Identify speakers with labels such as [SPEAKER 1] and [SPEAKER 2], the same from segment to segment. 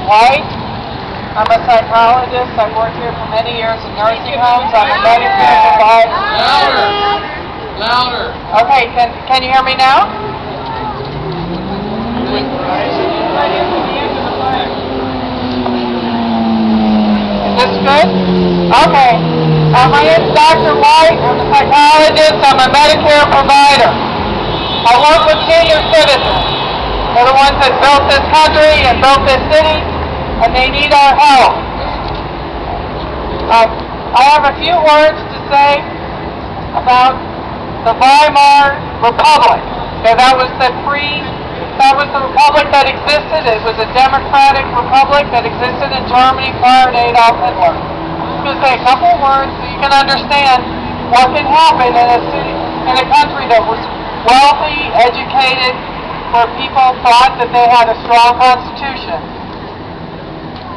[SPEAKER 1] White. I'm a psychologist. I worked here for many years in nursing homes. I'm a Medicare provider.
[SPEAKER 2] Louder!
[SPEAKER 1] Okay, can you hear me now? Is this good? Okay. My name is Dr. White. I'm a psychologist. I'm a Medicare provider. I work with senior citizens. They're the ones that built this country and built this city, and they need our help. I have a few words to say about the Weimar Republic. Okay, that was the republic that existed. It was a democratic republic that existed in Germany prior to Adolf Hitler. I'm going to say a couple words so you can understand what can happen in a city, in a country that was wealthy, educated, where people thought that they had a strong constitution.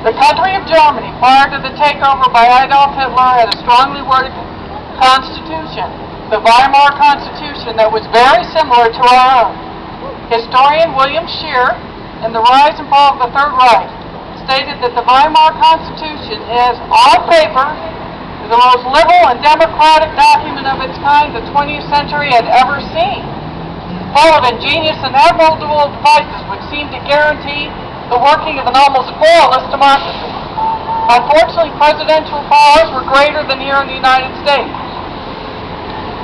[SPEAKER 1] The country of Germany, prior to the takeover by Adolf Hitler, had a strongly worded constitution, the Weimar Constitution, that was very similar to our own. Historian William Scheer, in The Rise and Fall of the Third Reich, stated that the Weimar Constitution is, on paper, the most liberal and democratic document of its kind the 20th century had ever seen, full of ingenious and admirable devices which seemed to guarantee the working of an almost flawless democracy. Unfortunately, presidential powers were greater than here in the United States.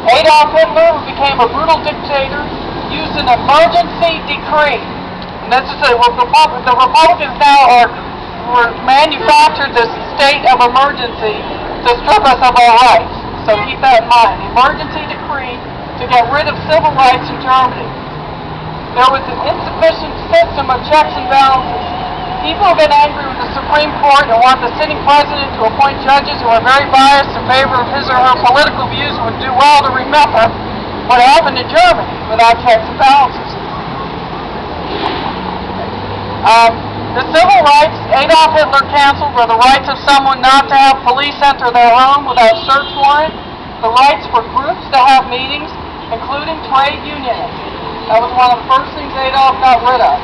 [SPEAKER 1] Adolf Hitler, who became a brutal dictator, used an emergency decree. And this is the Republicans now were manufactured this state of emergency to strip us of our rights. So keep that in mind. Emergency decree to get rid of civil rights in Germany. There was an insufficient system of checks and balances. People have been angry with the Supreme Court and want the sitting president to appoint judges who are very biased in favor of his or her political views and would do well to remember what happened in Germany without checks and balances. The civil rights Adolf Hitler canceled were the rights of someone not to have police enter their home without search warrant, the rights for groups to have meetings, including trade unionists. That was one of the first things Adolf got rid of.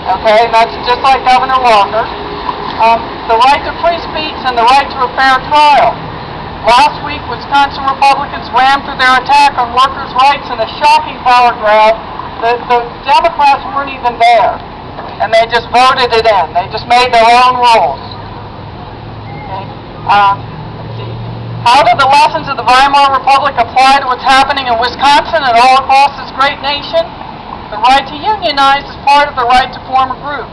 [SPEAKER 1] Okay, and that's just like Governor Walker. The right to free speech and the right to a fair trial. Last week, Wisconsin Republicans rammed through their attack on workers' rights in a shocking power grab. The Democrats weren't even there, and they just voted it in. They just made their own rules. Okay. Let's see. How did the lessons of the Weimar Republic apply to what's happening in Wisconsin and all across this great nation? The right to unionize is part of the right to form a group.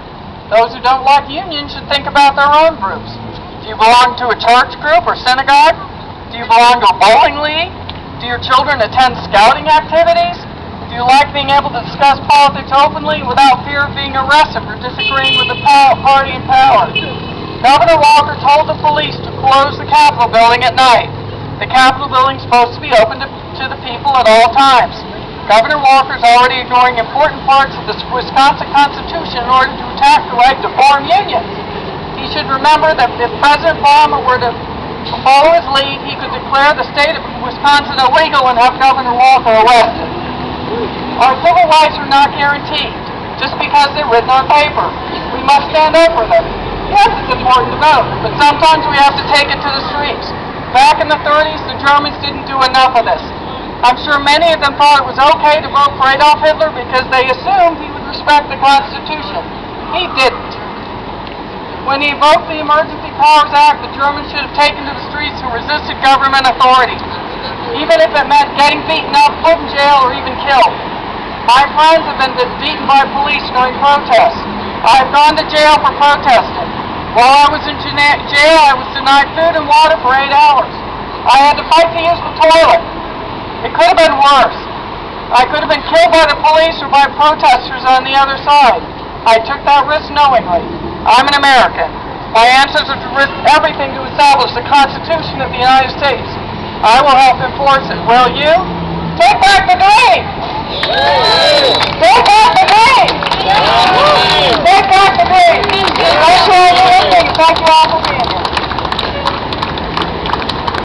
[SPEAKER 1] Those who don't like unions should think about their own groups. Do you belong to a church group or synagogue? Do you belong to a bowling league? Do your children attend scouting activities? Do you like being able to discuss politics openly without fear of being arrested for disagreeing with the party in power? Governor Walker told the police to close the Capitol building at night. The Capitol building is supposed to be open to the people at all times. Governor Walker is already ignoring important parts of the Wisconsin Constitution in order to attack the right to form unions. He should remember that if President Obama were to follow his lead, he could declare the state of Wisconsin illegal and have Governor Walker arrested. Our civil rights are not guaranteed just because they're written on paper. We must stand up for them. Yes, it's important to vote, but sometimes we have to take it to the streets. Back in the 30s, the Germans didn't do enough of this. I'm sure many of them thought it was okay to vote for Adolf Hitler because they assumed he would respect the Constitution. He didn't. When he invoked the Emergency Powers Act, the Germans should have taken to the streets and resisted government authority, even if it meant getting beaten up, put in jail, or even killed. My friends have been beaten by police during protests. I've gone to jail for protesting. While I was in jail, I was denied food and water for 8 hours. I had to fight to use the toilet. It could have been worse. I could have been killed by the police or by protesters on the other side. I took that risk knowingly. I'm an American. My ancestors risked everything to establish the Constitution of the United States. I will help enforce it. Will you? Take back the dream! Take back the dream! Take back the dream! Thank you all for listening. Thank you all for being here.